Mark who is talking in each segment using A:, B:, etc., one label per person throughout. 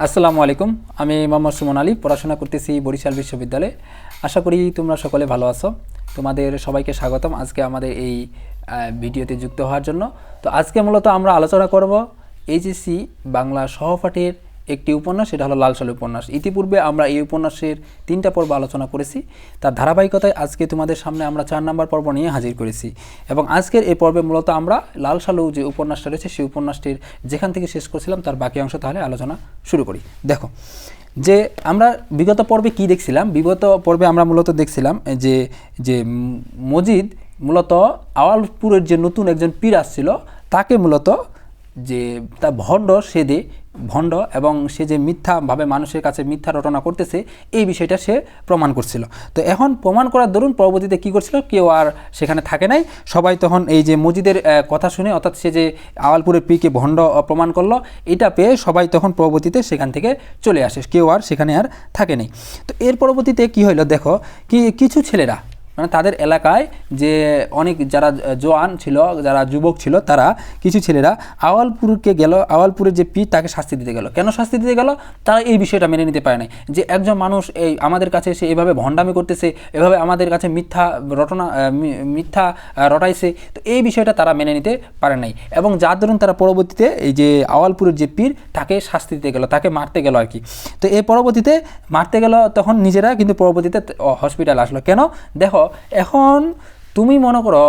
A: আসসালামু আলাইকুম। আমি মোহাম্মদ সুমন আলী, পড়াশোনা করতেছি বরিশাল বিশ্ববিদ্যালয়ে। আশা করি তোমরা সকলে ভালো আছো। তোমাদের সবাইকে স্বাগতম আজকে আমাদের এই ভিডিওতে যুক্ত হওয়ার জন্য। তো আজকে মূলত আমরা আলোচনা করব এইচএসসি বাংলা সহপাঠের একটি উপন্যাস, সেটা হলো লাল সালু উপন্যাস। ইতিপূর্বে আমরা এই উপন্যাসের 3টা পর্ব আলোচনা করেছি। তার ধারাবাহিকতায় আজকে তোমাদের সামনে আমরা 4 নম্বর পর্ব নিয়ে হাজির করেছি এবং আজকের এই পর্বে মূলত আমরা লাল সালু যে উপন্যাসটা রয়েছে সেই উপন্যাসটির যেখান থেকে শেষ করেছিলাম তার বাকি অংশ তাহলে আলোচনা শুরু করি। দেখো যে আমরা বিগত পর্বে কি দেখছিলাম, বিগত পর্বে আমরা মূলত দেখছিলাম যে যে মজিদ মূলত আওয়ালপুরের যে নতুন একজন পীর আসছিল তাকে মূলত যে তা ভণ্ড এবং সে যে মিথ্যাভাবে মানুষের কাছে মিথ্যা রটনা করতেছে এই বিষয়টা সে প্রমাণ করছিল। তো এখন প্রমাণ করার দরুন পরবর্তীতে কী করছিল, কেউ আর সেখানে থাকে নাই, সবাই তখন এই যে মজিদের কথা শুনে, অর্থাৎ সে যে আওয়ালপুরের পীরকে ভণ্ড প্রমাণ করলো এটা পেয়ে সবাই তখন পরবর্তীতে সেখান থেকে চলে আসে, কেউ আর সেখানে আর থাকে নাই। তো এর পরবর্তীতে কী হইলো, দেখো কিছু ছেলেরা মানে তাদের এলাকায় যে অনেক যারা জওয়ান ছিল, যারা যুবক ছিল, তারা কিছু ছেলেরা আওয়ালপুরকে গেল, আওয়ালপুরের যে পীর তাকে শাস্তি দিতে গেল। কেন শাস্তি দিতে গেল? তারা এই বিষয়টা মেনে নিতে পারে নাই যে একজন মানুষ এই আমাদের কাছে এসে এভাবে ভণ্ডামি করতেছে, এভাবে আমাদের কাছে মিথ্যা রটাইছে। তো এই বিষয়টা তারা মেনে নিতে পারে নাই এবং যার দরুন তারা পরবর্তীতে এই যে আওয়ালপুরের যে পীর তাকে শাস্তি দিতে গেল, তাকে মারতে গেল আর কি। তো এর পরবর্তীতে মারতে গেল তখন নিজেরা, কিন্তু পরবর্তীতে হসপিটাল আসলো। কেন? দেখো এখন তুমি মনে করো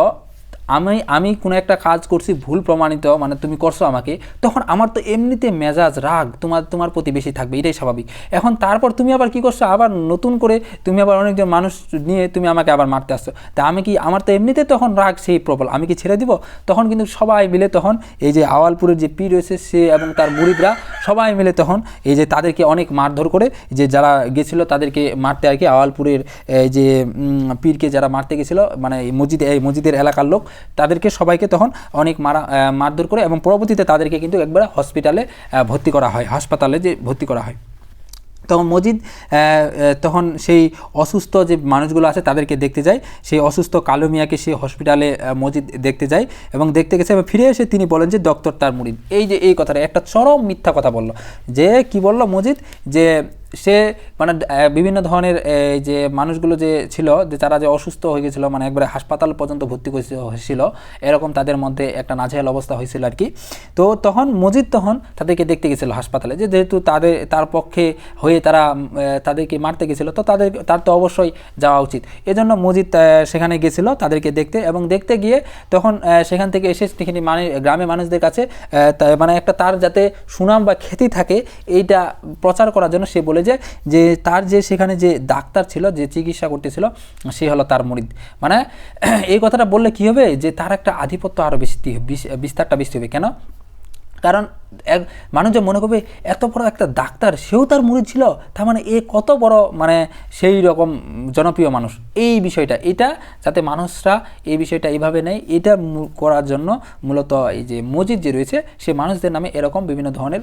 A: আমি কোনো একটা কাজ করছি ভুল প্রমাণিত, মানে তুমি করছো আমাকে, তখন আমার তো এমনিতে মেজাজ রাগ তোমার প্রতি বেশি থাকবে, এটাই স্বাভাবিক। এখন তারপর তুমি আবার কি করছো, আবার নতুন করে তুমি আবার অনেকজন মানুষ নিয়ে তুমি আমাকে আবার মারতে আসছো। তা আমি কি, আমার তো এমনিতে তখন রাগ সেই প্রবল, আমি কি ছেড়ে দিব? তখন কিন্তু সবাই মিলে তখন এই যে আওয়ালপুরের যে পীর রয়েছে সে এবং তার মুরিদরা সবাই মিলে তখন এই যে তাদেরকে অনেক মারধর করে, যে যারা গেছিলো তাদেরকে মারতে আর কি, আওয়ালপুরের এই যে পীরকে যারা মারতে গেছিলো, মানে মসজিদের এলাকার লোক, তাদেরকে সবাইকে তখন অনেক মারধর করে এবং পরবর্তীতে তাদেরকে কিন্তু একবার হসপিটালে ভর্তি করা হয়, হাসপাতালে যে ভর্তি করা হয়। তখন মজিদ তখন সেই অসুস্থ যে মানুষগুলো আছে তাদেরকে দেখতে যায়, সেই অসুস্থ কালো মিয়াকে সেই হসপিটালে মজিদ দেখতে যায় এবং দেখতে গেছে এবং ফিরে এসে তিনি বলেন যে ডক্টর তার মুরিদ। এই কথাটা একটা চরম মিথ্যা কথা বলল। যে কি বলল মজিদ, যে সে মানে বিভিন্ন ধরনের এই যে মানুষগুলো যে ছিল, যে তারা যে অসুস্থ হয়ে গেছিলো, মানে একবারে হাসপাতাল পর্যন্ত ভর্তি হয়েছিল, এরকম তাদের মধ্যে একটা নাজেহাল অবস্থা হয়েছিল আর কি। তো তখন মজিদ তখন তাদেরকে দেখতে গেছিলো হাসপাতালে, যে যেহেতু তার পক্ষে হয়ে তারা তাদেরকে মারতে গেছিলো, তো তার তো অবশ্যই যাওয়া উচিত। এজন্য মজিদ সেখানে গেছিলো তাদেরকে দেখতে, এবং দেখতে গিয়ে তখন সেখান থেকে এসে মানে গ্রামের মানুষদের কাছে মানে একটা তার যাতে সুনাম বা খ্যাতি থাকে এইটা প্রচার করার জন্য সে বলে যে তার যে সেখানে যে ডাক্তার ছিল, যে চিকিৎসা করতেছিল, সে হলো তার মুরিদ। মানে এই কথাটা বললে কি হবে, যে তার একটা আধিপত্য আরও বিস্তারটা বেশি হবে। কেন? কারণ মানুষ যে মনে করবে এত বড় একটা ডাক্তার, সেও তার মুরিদ ছিল, তার মানে এ কত বড়, মানে সেই রকম জনপ্রিয় মানুষ। এই বিষয়টা, এটা যাতে মানুষরা এই বিষয়টা এইভাবে নেয়, এটা করার জন্য মূলত এই যে মজিদ যে রয়েছে সে মানুষদের নামে এরকম বিভিন্ন ধরনের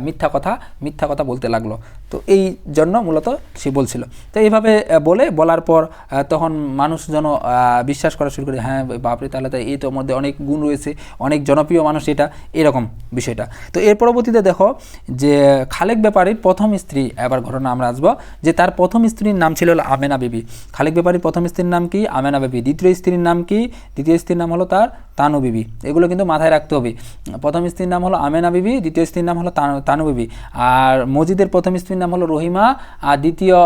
A: মিথ্যা কথা বলতে লাগলো। তো এই জন্য মূলত সে বলছিল। তো এইভাবে বলার পর তখন মানুষজন বিশ্বাস করা শুরু করে, হ্যাঁ বাপরে, তাহলে তো এই তোর মধ্যে অনেক গুণ রয়েছে, অনেক জনপ্রিয় মানুষ এটা, এরকম বিষয়টা। তো এর পরবর্তীতে দেখো যে খালেক ব্যাপারীর প্রথম স্ত্রী, এবার ঘটনা আমরা আসবো, যে তার প্রথম স্ত্রীর নাম ছিল আমেনা বিবি। খালেক ব্যাপারীর প্রথম স্ত্রীর নাম কি? আমেনা বিবি। দ্বিতীয় স্ত্রীর নাম কি? দ্বিতীয় স্ত্রীর নাম হলো তার তানু বিবি। এগুলো কিন্তু মাথায় রাখতে হবে। প্রথম স্ত্রীর নাম হলো আমেনা বিবি, দ্বিতীয় স্ত্রীর নাম হলো তানু বিবি। আর মজিদের প্রথম স্ত্রীর নাম হলো রহিমা, আর দ্বিতীয়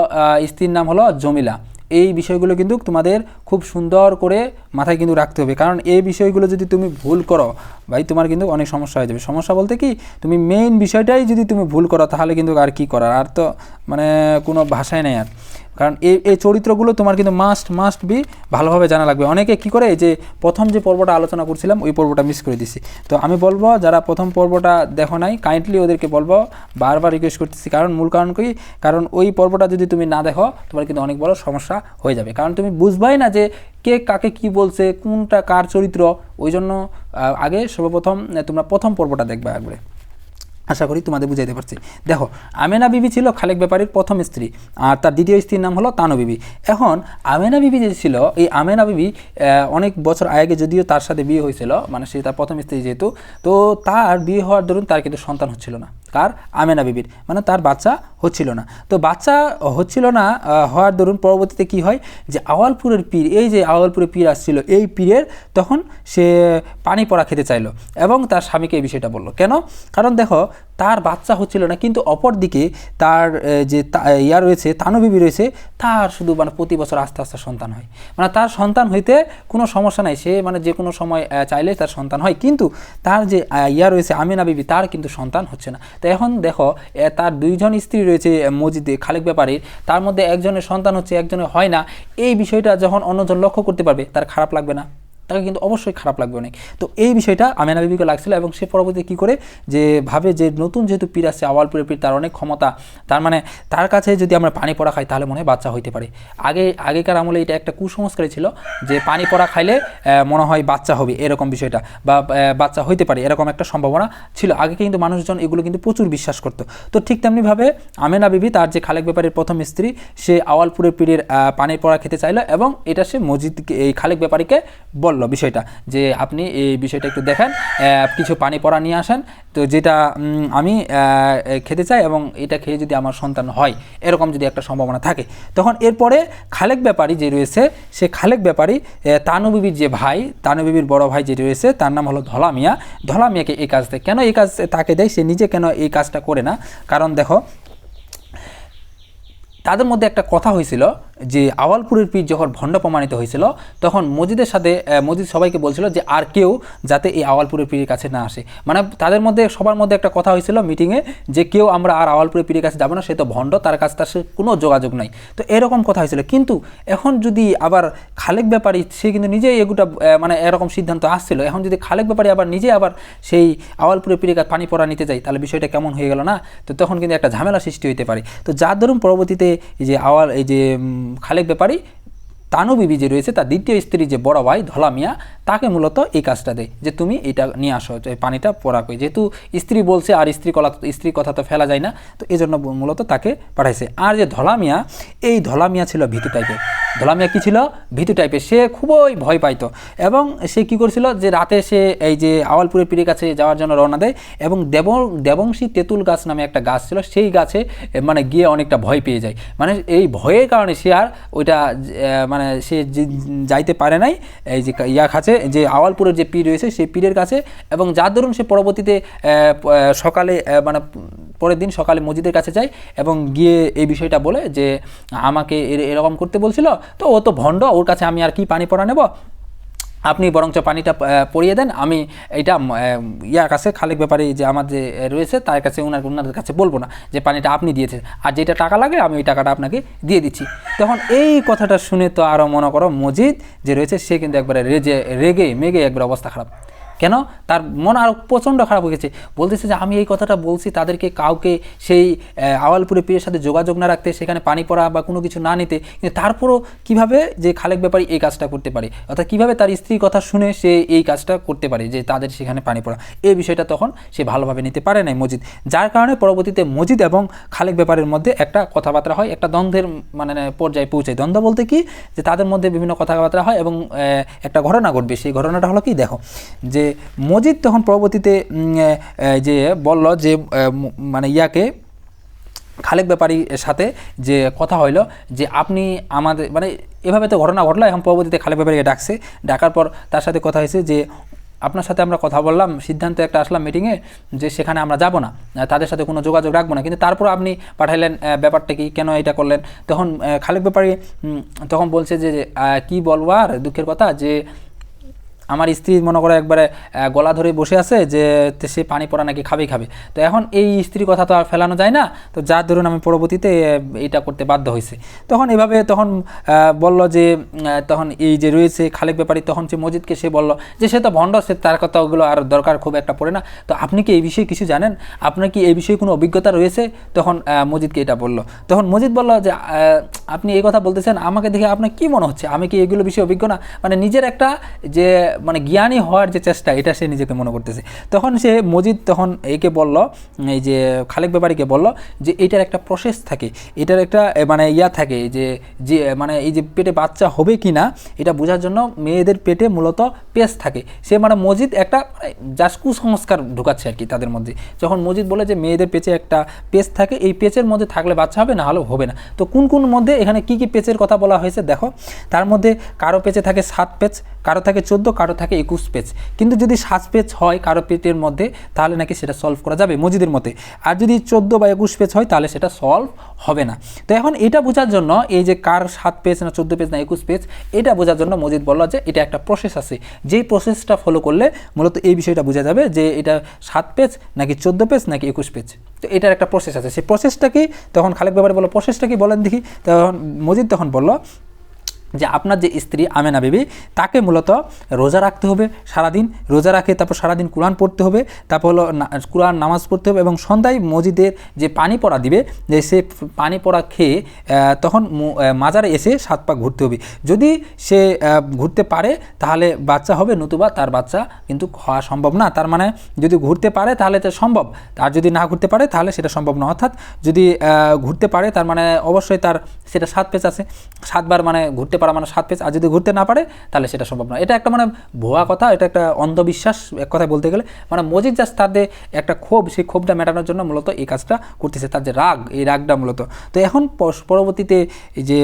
A: স্ত্রীর নাম হলো জমিলা। এই বিষয়গুলো কিন্তু তোমাদের খুব সুন্দর করে মাথায় কিন্তু রাখতে হবে, কারণ এই বিষয়গুলো যদি তুমি ভুল করো ভাই, তোমার কিন্তু অনেক সমস্যা হয়ে যাবে। সমস্যা বলতে কি, তুমি মেইন বিষয়টাই যদি তুমি ভুল করো তাহলে কিন্তু আর কি করার, আর তো মানে কোনো ভাষাই নেই আর। কারণ এই চরিত্রগুলো তোমার কিন্তু মাস্ট বি ভালোভাবে জানা লাগবে। অনেকে কি করে, যে প্রথম যে পর্বটা আলোচনা করছিলাম ওই পর্বটা মিস করে দিছি। তো আমি বলবো যারা প্রথম পর্বটা দেখো নাই, কাইন্ডলি ওদেরকে বলবো, বারবার রিকোয়েস্ট করতেছি, মূল কারণ কি, কারণ ওই পর্বটা যদি তুমি না দেখো তোমার কিন্তু অনেক বড় সমস্যা হয়ে যাবে, কারণ তুমি বুঝবাই না যে কে কাকে কি বলছে, কোনটা কার চরিত্র। ওই জন্য আগে সর্বপ্রথম তোমরা প্রথম পর্বটা দেখবে একবারে। আশা করি তোমাদের বুঝাইতে পারছি। দেখো, আমেনা বিবি ছিল খালেক ব্যাপারীর প্রথম স্ত্রী, আর তার দ্বিতীয় স্ত্রীর নাম হলো তানু বিবি। এখন আমেনা বিবি যে ছিল, এই আমেনা বিবি অনেক বছর আগে যদিও তার সাথে বিয়ে হয়েছিল, মানে সে তার প্রথম স্ত্রী যেহেতু, তো তার বিয়ে হওয়ার দরুন তার কিন্তু সন্তান হচ্ছিল না। কার? আমেনা বিবির, মানে তার বাচ্চা হচ্ছিল না। তো বাচ্চা হচ্ছিল না হওয়ার দরুন পরবর্তীতে কি হয়, যে আওয়ালপুরের পীর, এই যে আওয়ালপুরের পীর আসছিল, এই পীরের তখন সে পানি পড়া খেতে চাইলো এবং তার স্বামীকে এই বিষয়টা বললো। কেন? কারণ দেখো, তার বাচ্চা হচ্ছিল না, কিন্তু অপরদিকে তার যে ইয়া রয়েছে, তানু বিবি রয়েছে, তার শুধু মানে প্রতি বছর আস্তে আস্তে সন্তান হয়, মানে তার সন্তান হইতে কোনো সমস্যা নাই, সে মানে যে কোনো সময় চাইলে তার সন্তান হয়। কিন্তু তার যে ইয়া রয়েছে আমেনা বিবি, তার কিন্তু সন্তান হচ্ছে না। তো এখন দেখো, তার দুইজন স্ত্রী রয়েছে মসজিদে খালেক ব্যাপারীর, তার মধ্যে একজনের সন্তান হচ্ছে, একজনের হয় না। এই বিষয়টা যখন অন্যজন লক্ষ্য করতে পারবে, তার খারাপ লাগবে না? তাকে কিন্তু অবশ্যই খারাপ লাগবে অনেক। তো এই বিষয়টা আমেনা বিবিকে লাগছিল, এবং সে পরবর্তী কী করে, যে ভাবে যে নতুন যেহেতু পীর আসছে, আওয়ালপুরের পীর, তার অনেক ক্ষমতা, তার মানে তার কাছে যদি আমরা পানি পড়া খাই তাহলে মনে হয় বাচ্চা হইতে পারে। আগেকার আমলে এটা একটা কুসংস্কার ছিল যে পানি পড়া খাইলে মনে হয় বাচ্চা হবে, এরকম বিষয়টা, বা বাচ্চা হইতে পারে, এরকম একটা সম্ভাবনা ছিল আগে, কিন্তু মানুষজন এগুলো কিন্তু প্রচুর বিশ্বাস করতো। তো ঠিক তেমনিভাবে আমেনা বিবি, তার যে খালেক ব্যাপারীর প্রথম স্ত্রী, সে আওয়ালপুরের পীরের পানির পড়া খেতে চাইলো, এবং এটা সে মসজিদকে, এই খালেক ব্যাপারীকে বলল বিষয়টা, যে আপনি এই বিষয়টা একটু দেখেন, কিছু পানি পড়া নিয়ে আসেন, তো যেটা আমি খেতে চাই, এবং এটা খেয়ে যদি আমার সন্তান হয়, এরকম যদি একটা সম্ভাবনা থাকে। তখন এরপরে খালেক ব্যাপারী যে রয়েছে, সে খালেক ব্যাপারী তানু বিবির যে ভাই, তানু বিবির বড় ভাই যে রয়েছে, তার নাম হলো ধলা মিয়া, ধলা মিয়াকে এই কাজ দেয়। কেন এই কাজ তাকে দেয়? সে নিজে কেন এই কাজটা করে না? কারণ দেখো, তাদের মধ্যে একটা কথা হয়েছিল যে আওয়ালপুরের পীর যখন ভণ্ড প্রমাণিত হয়েছিল, তখন মসজিদের সাথে মসজিদ সবাইকে বলছিল যে আর কেউ যাতে এই আওয়ালপুরের পীরের কাছে না আসে। মানে তাদের মধ্যে, সবার মধ্যে একটা কথা হয়েছিল মিটিংয়ে, যে কেউ আমরা আর আওয়ালপুরের পীরের কাছে যাবো না, সে তো ভণ্ড, তার কাছে তার কোনো যোগাযোগ নাই। তো এরকম কথা হয়েছিল। কিন্তু এখন যদি আবার খালেক ব্যাপারী, সে কিন্তু নিজেই এগুটা মানে এরকম সিদ্ধান্ত আসছিল, এখন যদি খালেক ব্যাপারী আবার নিজে আবার সেই আওয়ালপুরের পীরের কাছে পানি পড়া নিতে যায়, তাহলে বিষয়টা কেমন হয়ে গেল না? তো তখন কিন্তু একটা ঝামেলা সৃষ্টি হতে পারে। তো যার ধরুন পরবর্তীতে এই যে খালেক ব্যাপারী তানু বিবি যে রয়েছে, তার দ্বিতীয় স্ত্রী যে বড় ভাই ধলা মিয়া, তাকে মূলত এই কাজটা দেয়, যে তুমি এটা নিয়ে আসো, পানিটা পড়া কই, যেহেতু স্ত্রী বলছে আর স্ত্রীর কথা তো ফেলা যায় না, তো এই জন্য মূলত তাকে পাঠাইছে। আর যে ধলা মিয়া, এই ধলা মিয়া ছিল ভীতু টাইপের। ধলা মিয়া কী ছিল? ভীতু টাইপের। সে খুবই ভয় পাইতো, এবং সে কী করছিল, যে রাতে সে এই যে আওয়ালপুরের পীরের কাছে যাওয়ার জন্য রওনা দেয়, এবং দেবংশী তেঁতুল গাছ নামে একটা গাছ ছিল, সেই গাছে মানে গিয়ে অনেকটা ভয় পেয়ে যায়। মানে এই ভয়ের কারণে সে আর ওইটা মানে সে যাইতে পারে নাই এই যে কাছে, যে আওয়ালপুরের যে পীর রয়েছে সেই পীরের কাছে। এবং যার দরুন সে পরবর্তীতে সকালে মানে পরের দিন সকালে মসজিদের কাছে যায়, এবং গিয়ে এই বিষয়টা বলে যে আমাকে এরকম করতে বলছিল, তো ও তো ভণ্ড, ওর কাছে আমি আর কি পানি পড়া নেব, আপনি বরঞ্চ পানিটা পরিয়ে দেন, আমি এইটা ইয়ার কাছে, খালেক ব্যাপারী যে আমাদের রয়েছে তার কাছে, ওনাদের কাছে বলবো না যে পানিটা আপনি দিয়েছেন, আর যেটা টাকা লাগে আমি ওই টাকাটা আপনাকে দিয়ে দিচ্ছি। তখন এই কথাটা শুনে তো আরও মনে করো মসজিদ যে রয়েছে, সে কিন্তু একবারে রেগে মেগে একবার অবস্থা খারাপ। কেন? তার মন আরও প্রচণ্ড খারাপ হয়ে গেছে। বলতেছে যে আমি এই কথাটা বলছি তাদেরকে, কাউকে সেই আওয়ালপুরের পীরের সাথে যোগাযোগ না রাখতে, সেখানে পানি পড়া বা কোনো কিছু না নিতে, কিন্তু তারপরও কীভাবে যে খালেক ব্যাপারী এই কাজটা করতে পারে, অর্থাৎ কীভাবে তার স্ত্রীর কথা শুনে সে এই কাজটা করতে পারে, যে তাদের সেখানে পানি পড়া, এই বিষয়টা তখন সে ভালোভাবে নিতে পারে নাই মসজিদ। যার কারণে পরবর্তীতে মসজিদ এবং খালেক ব্যাপারের মধ্যে একটা কথাবার্তা হয়, একটা দ্বন্দ্বের মানে পর্যায়ে পৌঁছায়। দ্বন্দ্ব বলতে কি, যে তাদের মধ্যে বিভিন্ন কথাবার্তা হয়, এবং একটা ঘটনা ঘটবে। সেই ঘটনাটা হলো কি, দেখো, যে মসজিদ তখন পরবর্তীতে যে বলল যে মানে ইয়াকে, খালেক ব্যাপারীর সাথে যে কথা হইলো, যে আপনি আমাদের মানে এভাবে তো ঘটনা ঘটলো। এখন পরবর্তীতে খালেক ব্যাপারীকে ডাকছে, ডাকার পর তার সাথে কথা হয়েছে যে আপনার সাথে আমরা কথা বললাম, সিদ্ধান্ত একটা আসলাম মিটিংয়ে, যে সেখানে আমরা যাব না, তাদের সাথে কোনো যোগাযোগ রাখবো না, কিন্তু তারপর আপনি পাঠাইলেন, ব্যাপারটা কি, কেন এটা করলেন? তখন খালেক ব্যাপারী তখন বলছে যে কি বলবো আর দুঃখের কথা, যে আমার স্ত্রী মনে করো একবারে গলা ধরে বসে আছে, যে সে পানি পড়া নাকি খাবে। তো এখন এই স্ত্রীর কথা তো আর ফেলানো যায় না, তো যার ধরুন আমি পরবর্তীতে এটা করতে বাধ্য হয়েছে। তখন এভাবে তখন বলল যে তখন এই যে রয়েছে খালেক ব্যাপারী, তখন সে মসজিদকে সে বলল যে সে তো ভণ্ড, সে তার কথা ওগুলো আর দরকার খুব একটা পড়ে না, তো আপনি কি এই বিষয়ে কিছু জানেন, আপনার কি এই বিষয়ে কোনো অভিজ্ঞতা রয়েছে? তখন মসজিদকে এটা বলল। তখন মসজিদ বলল যে আপনি এই কথা বলতেছেন, আমাকে দেখে আপনার কি মনে হচ্ছে, আমি কি এগুলো বিষয়ে অভিজ্ঞ না? মানে নিজের একটা যে মানে জ্ঞানী হওয়ার যে চেষ্টা এটা সে নিজেকে মনে করতেছে। তখন সে মজিদ তখন একে বলল, এই যে খালেক ব্যাপারীকে বলল যে এটার একটা প্রসেস থাকে, এটার একটা মানে থাকে যে যে মানে এই যে পেটে বাচ্চা হবে কি না এটা বোঝার জন্য মেয়েদের পেটে মূলত পেচ থাকে। সে মানে মজিদ একটা জাস্ট কুসংস্কার ঢুকাচ্ছে আর কি তাদের মধ্যে। যখন মজিদ বলে যে মেয়েদের পেচে একটা পেচ থাকে, এই পেচের মধ্যে থাকলে বাচ্চা হবে, না হলেও হবে না। তো কোন কোন মধ্যে এখানে কি কি পেচের কথা বলা হয়েছে দেখো, তার মধ্যে কারো পেচে থাকে 7 পেচ, কারো থাকে 14, কারো থাকে 21 পেচ। কিন্তু যদি 7 পেচ হয় কারো পেটের মধ্যে তাহলে নাকি সেটা সলভ করা যাবে মজিদের মতে, আর যদি 14 বা 21 পেচ হয় তাহলে সেটা সলভ হবে না। তো এখন এটা বোঝার জন্য এই যে কার 7 পেজ না 14 পেজ না 21 পেজ, এটা বোঝার জন্য মজিদ বলল যে এটা একটা প্রসেস আছে, যেই প্রসেসটা ফলো করলে মূলত এই বিষয়টা বোঝা যাবে যে এটা 7 পেজ নাকি 14 পেজ নাকি 21 পেজ। তো এটার একটা প্রসেস আছে, সেই প্রসেসটা কি? তখন খালেক ব্যাপারে বললো প্রসেসটা কি বলেন দেখি। তখন মজিদ তখন বলল যে আপনার যে স্ত্রী আমেনা বিবি তাকে মূলত রোজা রাখতে হবে, সারাদিন রোজা রাখে, তারপর সারাদিন কোরআন পড়তে হবে, তারপর হলো কোরআন নামাজ পড়তে হবে, এবং সন্ধ্যায় মসজিদের যে পানি পড়া দিবে যে সে পানি পড়া খেয়ে তখন মাজারে এসে 7 পাক ঘুরতে হবে। যদি সে ঘুরতে পারে তাহলে বাচ্চা হবে, নতুবা তার বাচ্চা কিন্তু হওয়া সম্ভব না। তার মানে যদি ঘুরতে পারে তাহলে তো সম্ভব, আর যদি না ঘুরতে পারে তাহলে সেটা সম্ভব না। অর্থাৎ যদি ঘুরতে পারে তার মানে অবশ্যই তার সেটা 7 পেজ আছে, 7 বার মানে ঘুরতে পারা মানে 7 পেজ, আর যদি ঘুরতে না পারে তাহলে সেটা সম্ভব না। এটা একটা মানে ভুয়া কথা, এটা একটা অন্ধবিশ্বাস এক কথায় বলতে গেলে। মানে মজিদ জাস্ট তাদের একটা ক্ষোভ, সেই ক্ষোভটা মেটানোর জন্য মূলত এই কাজটা করতেছে, তার যে রাগ, এই রাগটা মূলত। তো এখন পরবর্তীতে যে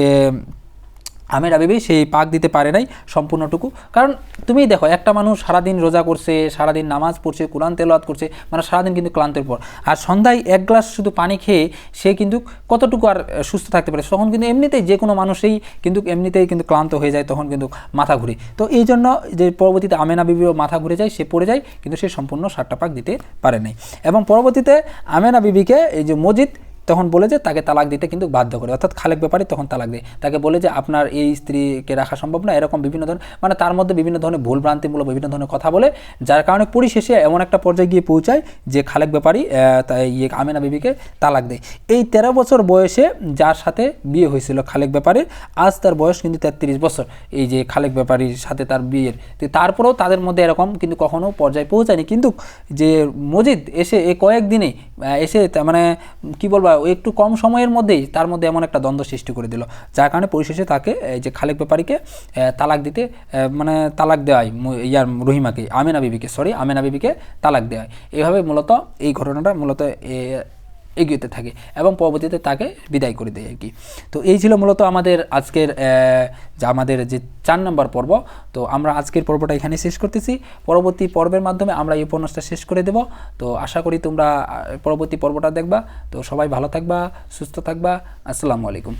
A: আমেনা বিবি সেই পাক দিতে পারে নাই সম্পূর্ণটুকু। কারণ তুমি দেখো একটা মানুষ সারাদিন রোজা করছে, সারাদিন নামাজ পড়ছে, কোরআন তেলাওয়াত করছে, মানে সারাদিন কিন্তু ক্লান্তের পর, আর সন্ধ্যায় 1 গ্লাস শুধু পানি খেয়ে সে কিন্তু কতটুকু আর সুস্থ থাকতে পারে? তখন কিন্তু এমনিতেই যে কোনো মানুষই কিন্তু এমনিতেই কিন্তু ক্লান্ত হয়ে যায়, তখন কিন্তু মাথা ঘুরে। তো এই জন্য যে পরবর্তীতে আমেনা বিবিও মাথা ঘুরে যায়, সে পড়ে যায়, কিন্তু সে সম্পূর্ণ 7টা পাক দিতে পারে নাই। এবং পরবর্তীতে আমেনা বিবিকে এই যে মজিদ তখন বলে যে তাকে তালাক দিতে কিন্তু বাধ্য করে, অর্থাৎ খালেক ব্যাপারী তখন তালাক দেয়। তাকে বলে যে আপনার এই স্ত্রীকে রাখা সম্ভব না, এরকম বিভিন্ন ধরনের মানে তার মধ্যে বিভিন্ন ধরনের ভুল ভ্রান্তিমূলক বিভিন্ন ধরনের কথা বলে, যার কারণে পরিশেষে এমন একটা পর্যায়ে গিয়ে পৌঁছায় যে খালেক ব্যাপারী আমেনা বিবিকে তালাক দেয়। এই 13 বছর বয়সে যার সাথে বিয়ে হয়েছিল খালেক ব্যাপারীর, আজ তার বয়স কিন্তু 33 বছর, এই যে খালেক ব্যাপারীর সাথে তার বিয়ের। তারপরেও তাদের মধ্যে এরকম কিন্তু কখনো পর্যায়ে পৌঁছায়নি। কিন্তু যে মজিদ এসে এই কয়েকদিনে এসে মানে কী বলবো, একটু কম সময়ের মধ্যেই তার মধ্যে এমন একটা দ্বন্দ্ব সৃষ্টি করে দিল, যার কারণে পরিশেষে তাকে এই যে খালেক ব্যাপারীকে তালাক দিতে মানে তালাক দেওয়ায় রহিমাকে আমেনা বিবিকে তালাক দেওয়ায়। এইভাবে মূলত এই ঘটনাটা মূলত এগিয়ে থাকে এবং পরবর্তীতে তাকে বিদায় করে দেয় আর কি। তো এই ছিল মূলত আমাদের আজকের আমাদের যে 4 নম্বর পর্ব। তো আমরা আজকের পর্বটা এখানে শেষ করতেছি, পরবর্তী পর্বের মাধ্যমে আমরা এই উপন্যাসটা শেষ করে দেব। তো আশা করি তোমরা পরবর্তী পর্বটা দেখবা। তো সবাই ভালো থাকবা, সুস্থ থাকবা, আসসালামু আলাইকুম।